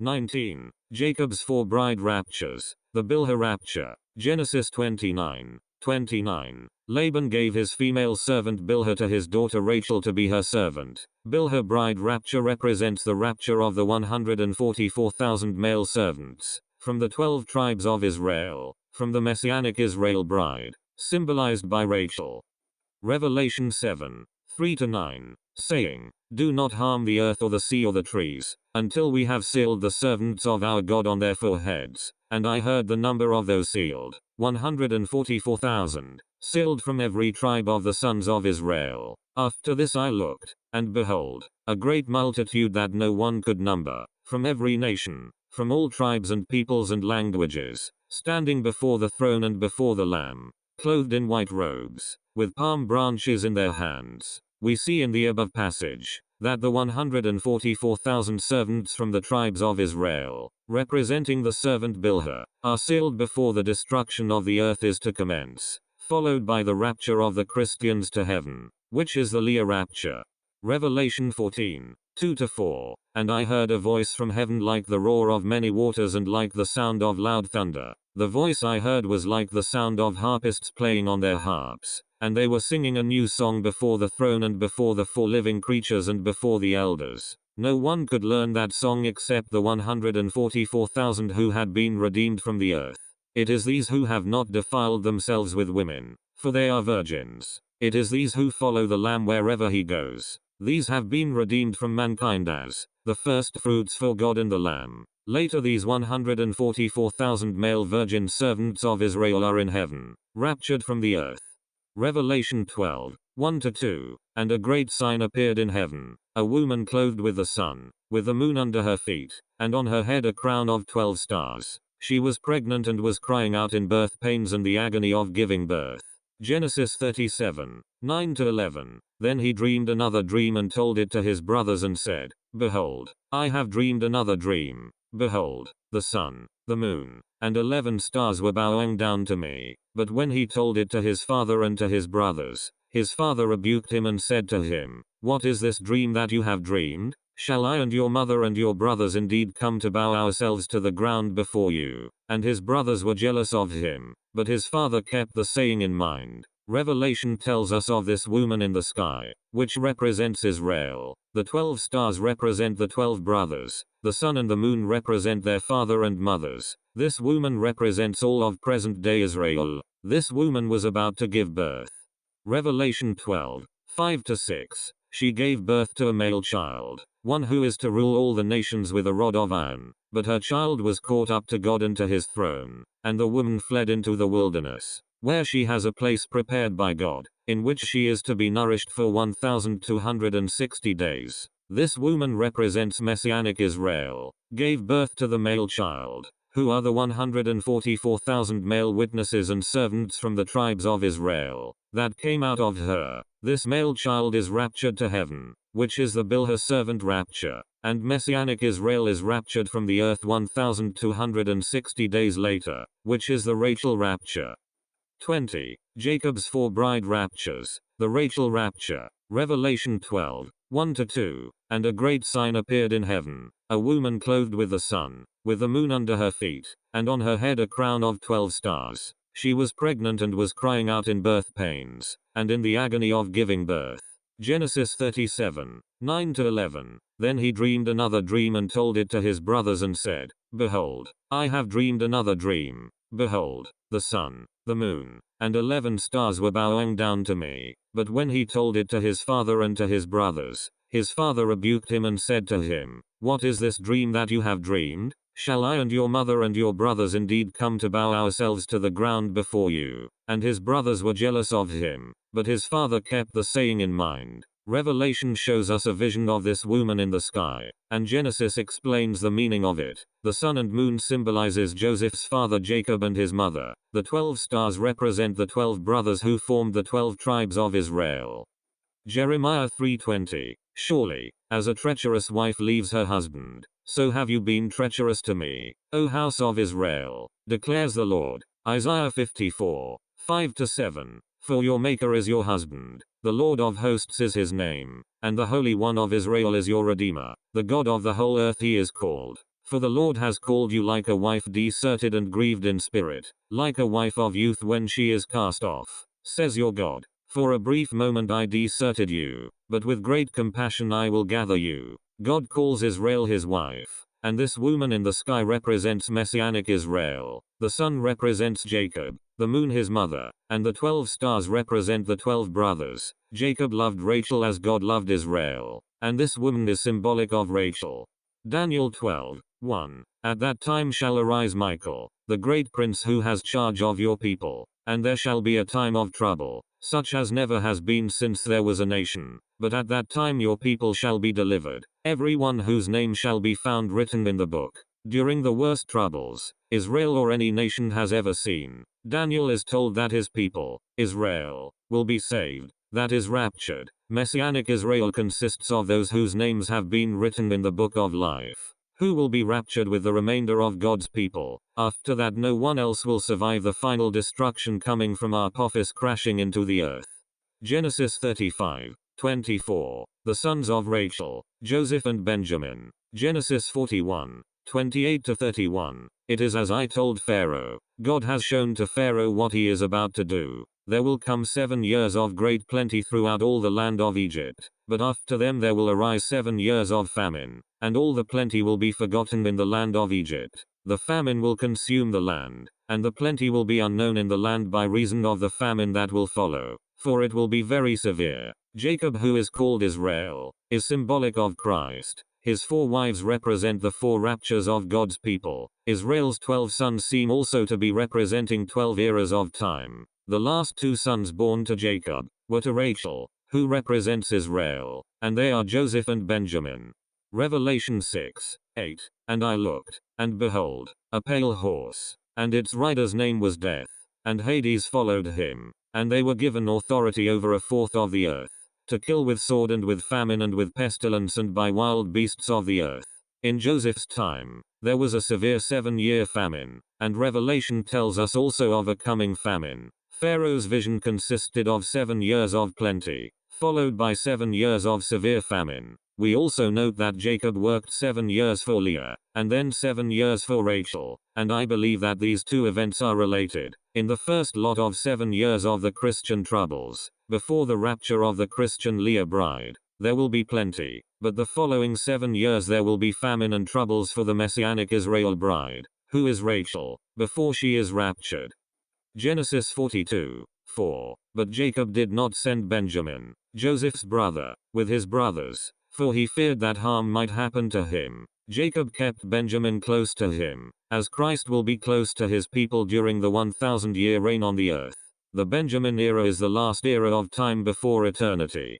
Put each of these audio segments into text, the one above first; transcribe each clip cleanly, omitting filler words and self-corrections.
19. Jacob's four bride raptures. The Bilhah Rapture. Genesis 29:29. Laban gave his female servant Bilhah to his daughter Rachel to be her servant. Bilhah bride rapture represents the rapture of the 144,000 male servants from the 12 tribes of Israel, from the messianic Israel bride, symbolized by Rachel. Revelation 7:3-9, saying, "Do not harm the earth or the sea or the trees, until we have sealed the servants of our God on their foreheads." And I heard the number of those sealed, 144,000, sealed from every tribe of the sons of Israel. After this I looked, and behold, a great multitude that no one could number, from every nation, from all tribes and peoples and languages, standing before the throne and before the Lamb, clothed in white robes, with palm branches in their hands. We see in the above passage that the 144,000 servants from the tribes of Israel, representing the servant Bilhah, are sealed before the destruction of the earth is to commence, followed by the rapture of the Christians to heaven, which is the Bilhah Rapture. Revelation 14:2-4. And I heard a voice from heaven like the roar of many waters and like the sound of loud thunder. The voice I heard was like the sound of harpists playing on their harps, and they were singing a new song before the throne and before the four living creatures and before the elders. No one could learn that song except the 144,000 who had been redeemed from the earth. It is these who have not defiled themselves with women, for they are virgins. It is these who follow the Lamb wherever he goes. These have been redeemed from mankind as the first fruits for God and the Lamb. Later these 144,000 male virgin servants of Israel are in heaven, raptured from the earth. Revelation 12:1-2. And a great sign appeared in heaven, a woman clothed with the sun, with the moon under her feet, and on her head a crown of 12 stars. She was pregnant and was crying out in birth pains and the agony of giving birth. Genesis 37:9-11. Then he dreamed another dream and told it to his brothers and said, "Behold, I have dreamed another dream. Behold, the sun, the moon, and 11 stars were bowing down to me." But when he told it to his father and to his brothers, his father rebuked him and said to him, "What is this dream that you have dreamed? Shall I and your mother and your brothers indeed come to bow ourselves to the ground before you?" And his brothers were jealous of him, but his father kept the saying in mind. Revelation tells us of this woman in the sky, which represents Israel. The 12 stars represent the 12 brothers. The sun and the moon represent their father and mothers. This woman represents all of present-day Israel. This woman was about to give birth. Revelation 12:5-6. She gave birth to a male child, one who is to rule all the nations with a rod of iron. But her child was caught up to God and to his throne, and the woman fled into the wilderness, where she has a place prepared by God, in which she is to be nourished for 1,260 days. This woman represents Messianic Israel, gave birth to the male child, who are the 144,000 male witnesses and servants from the tribes of Israel, that came out of her. This male child is raptured to heaven, which is the Bilhah servant rapture, and Messianic Israel is raptured from the earth 1,260 days later, which is the Rachel Rapture. 20. Jacob's four bride raptures. The Rachel Rapture. Revelation 12:1-2. And a great sign appeared in heaven, a woman clothed with the sun, with the moon under her feet, and on her head a crown of 12 stars. She was pregnant and was crying out in birth pains, and in the agony of giving birth. Genesis 37:9-11. Then he dreamed another dream and told it to his brothers and said, "Behold, I have dreamed another dream. Behold, the sun, the moon, and 11 stars were bowing down to me." But when he told it to his father and to his brothers, his father rebuked him and said to him, "What is this dream that you have dreamed? Shall I and your mother and your brothers indeed come to bow ourselves to the ground before you?" And his brothers were jealous of him, but his father kept the saying in mind. Revelation shows us a vision of this woman in the sky, and Genesis explains the meaning of it. The sun and moon symbolizes Joseph's father Jacob and his mother. The 12 stars represent the 12 brothers who formed the 12 tribes of Israel. Jeremiah 3:20. Surely, as a treacherous wife leaves her husband, so have you been treacherous to me, O house of Israel, declares the Lord. Isaiah 54:5-7. For your Maker is your husband, the Lord of hosts is his name, and the Holy One of Israel is your Redeemer, the God of the whole earth he is called. For the Lord has called you like a wife deserted and grieved in spirit, like a wife of youth when she is cast off, says your God. For a brief moment I deserted you, but with great compassion I will gather you. God calls Israel his wife, and this woman in the sky represents Messianic Israel. The sun represents Jacob, the moon his mother, and the 12 stars represent the 12 brothers. Jacob loved Rachel as God loved Israel, and this woman is symbolic of Rachel. Daniel 12:1. At that time shall arise Michael, the great prince who has charge of your people, and there shall be a time of trouble, such as never has been since there was a nation. But at that time your people shall be delivered, every one whose name shall be found written in the book. During the worst troubles Israel or any nation has ever seen, Daniel is told that his people, Israel, will be saved, that is raptured. Messianic Israel consists of those whose names have been written in the book of life, who will be raptured with the remainder of God's people. After that no one else will survive the final destruction coming from Apophis crashing into the earth. Genesis 35:24. The sons of Rachel, Joseph and Benjamin. Genesis 41:28-31. It is as I told Pharaoh. God has shown to Pharaoh what he is about to do. There will come 7 years of great plenty throughout all the land of Egypt, but after them there will arise 7 years of famine, and all the plenty will be forgotten in the land of Egypt. The famine will consume the land, and the plenty will be unknown in the land by reason of the famine that will follow, for it will be very severe. Jacob, who is called Israel, is symbolic of Christ. His 4 wives represent the 4 raptures of God's people. Israel's 12 sons seem also to be representing 12 eras of time. The last 2 sons born to Jacob were to Rachel, who represents Israel, and they are Joseph and Benjamin. Revelation 6:8. And I looked, and behold, a pale horse, and its rider's name was Death, and Hades followed him, and they were given authority over 1/4 of the earth, to kill with sword and with famine and with pestilence and by wild beasts of the earth. In Joseph's time, there was a severe 7-year famine, and Revelation tells us also of a coming famine. Pharaoh's vision consisted of 7 years of plenty, followed by 7 years of severe famine. We also note that Jacob worked 7 years for Leah, and then 7 years for Rachel, and I believe that these 2 events are related. In the first lot of 7 years of the Christian troubles, before the rapture of the Christian Leah bride, there will be plenty, but the following 7 years there will be famine and troubles for the Messianic Israel bride, who is Rachel, before she is raptured. Genesis 42:4. But Jacob did not send Benjamin, Joseph's brother, with his brothers, for he feared that harm might happen to him. Jacob kept Benjamin close to him, as Christ will be close to his people during the 1,000-year reign on the earth. The Benjamin era is the last era of time before eternity.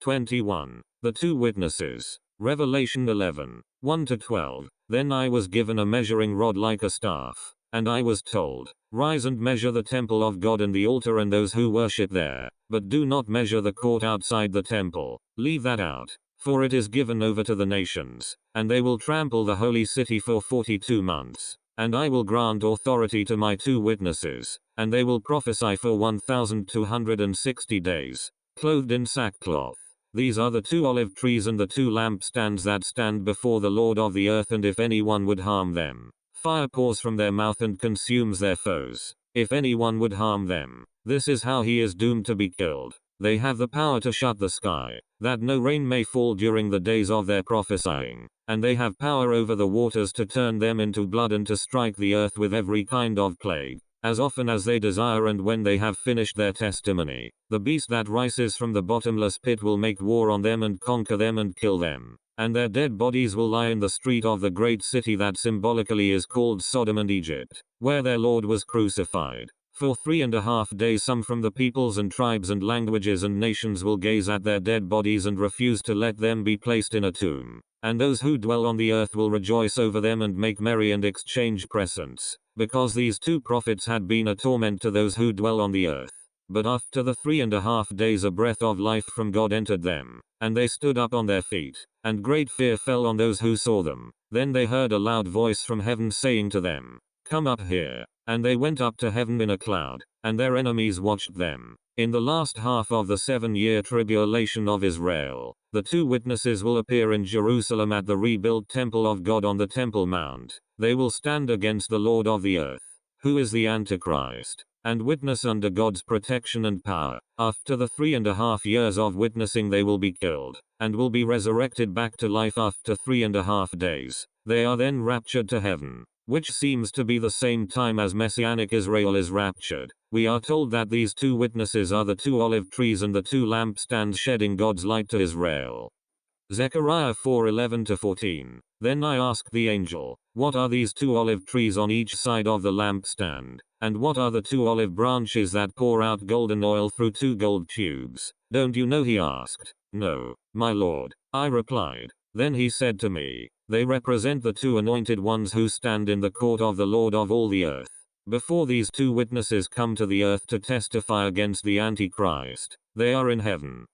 21. The 2 witnesses. Revelation 11:1-12. Then I was given a measuring rod like a staff, and I was told, Rise and measure the temple of God and the altar and those who worship there, but do not measure the court outside the temple. Leave that out, for it is given over to the nations, and they will trample the holy city for 42 months. And I will grant authority to my 2 witnesses, and they will prophesy for 1,260 days, clothed in sackcloth. These are the 2 olive trees and the 2 lampstands that stand before the Lord of the earth, and if anyone would harm them, fire pours from their mouth and consumes their foes. If anyone would harm them, this is how he is doomed to be killed. They have the power to shut the sky, that no rain may fall during the days of their prophesying, and they have power over the waters to turn them into blood and to strike the earth with every kind of plague, as often as they desire, and when they have finished their testimony, the beast that rises from the bottomless pit will make war on them and conquer them and kill them. And their dead bodies will lie in the street of the great city that symbolically is called Sodom and Egypt, where their Lord was crucified. For 3.5 days some from the peoples and tribes and languages and nations will gaze at their dead bodies and refuse to let them be placed in a tomb. And those who dwell on the earth will rejoice over them and make merry and exchange presents, because these 2 prophets had been a torment to those who dwell on the earth. But after the 3.5 days a breath of life from God entered them, and they stood up on their feet, and great fear fell on those who saw them. Then they heard a loud voice from heaven saying to them, Come up here. And they went up to heaven in a cloud, and their enemies watched them. In the last half of the 7-year tribulation of Israel, the two witnesses will appear in Jerusalem at the rebuilt temple of God on the Temple Mount. They will stand against the Lord of the earth, who is the Antichrist, and witness under God's protection and power. After the 3.5 years of witnessing, they will be killed, and will be resurrected back to life after 3.5 days. They are then raptured to heaven, which seems to be the same time as Messianic Israel is raptured. We are told that these two witnesses are the two olive trees and the two lampstands shedding God's light to Israel. Zechariah 4:11-14. Then I asked the angel, what are these two olive trees on each side of the lampstand, and what are the two olive branches that pour out golden oil through two gold tubes? Don't you know? He asked. No, my lord, I replied. Then he said to me, they represent the two anointed ones who stand in the court of the Lord of all the earth. Before these two witnesses come to the earth to testify against the Antichrist, they are in heaven.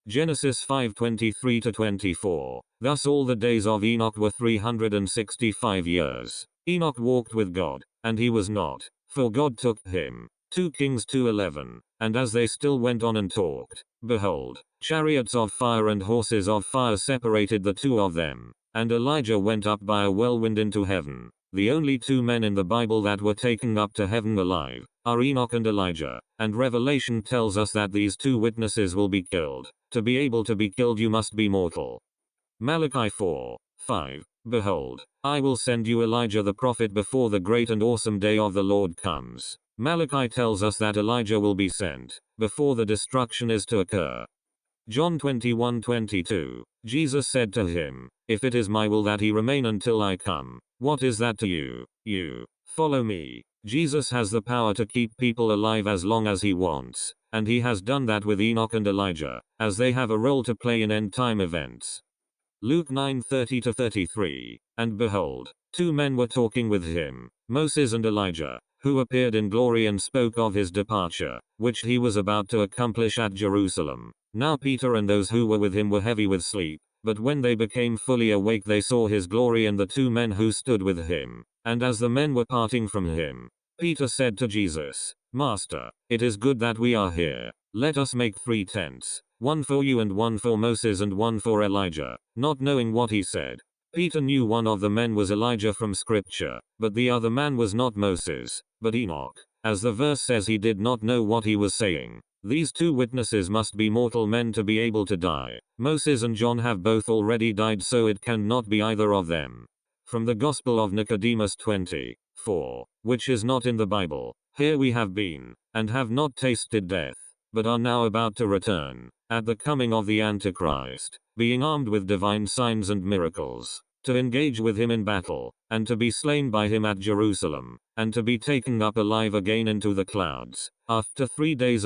Genesis 5:23-24. Thus all the days of Enoch were 365 years. Enoch walked with God, and he was not, for God took him. 2 Kings 2:11. And as they still went on and talked, behold, chariots of fire and horses of fire separated the two of them, and Elijah went up by a whirlwind into heaven. The only two men in the Bible that were taken up to heaven alive are Enoch and Elijah, and Revelation tells us that these two witnesses will be killed. To be able to be killed, you must be mortal. Malachi 4:5. Behold, I will send you Elijah the prophet before the great and awesome day of the Lord comes. Malachi tells us that Elijah will be sent before the destruction is to occur. John 21:22. Jesus said to him, if it is my will that he remain until I come, what is that to you? You follow me. Jesus has the power to keep people alive as long as he wants, and he has done that with Enoch and Elijah, as they have a role to play in end-time events. Luke 9:30-33. And behold, two men were talking with him, Moses and Elijah, who appeared in glory and spoke of his departure, which he was about to accomplish at Jerusalem. Now Peter and those who were with him were heavy with sleep, but when they became fully awake they saw his glory and the two men who stood with him. And as the men were parting from him, Peter said to Jesus, Master, it is good that we are here. Let us make 3 tents, one for you and one for Moses and one for Elijah. Not knowing what he said, Peter knew one of the men was Elijah from Scripture, but the other man was not Moses, but Enoch. As the verse says, he did not know what he was saying. These two witnesses must be mortal men to be able to die. Moses and John have both already died, so it cannot be either of them. From the Gospel of Nicodemus 20:4, which is not in the Bible. Here we have been, and have not tasted death, but are now about to return, at the coming of the Antichrist, being armed with divine signs and miracles, to engage with him in battle, and to be slain by him at Jerusalem, and to be taken up alive again into the clouds, after 3.5 days.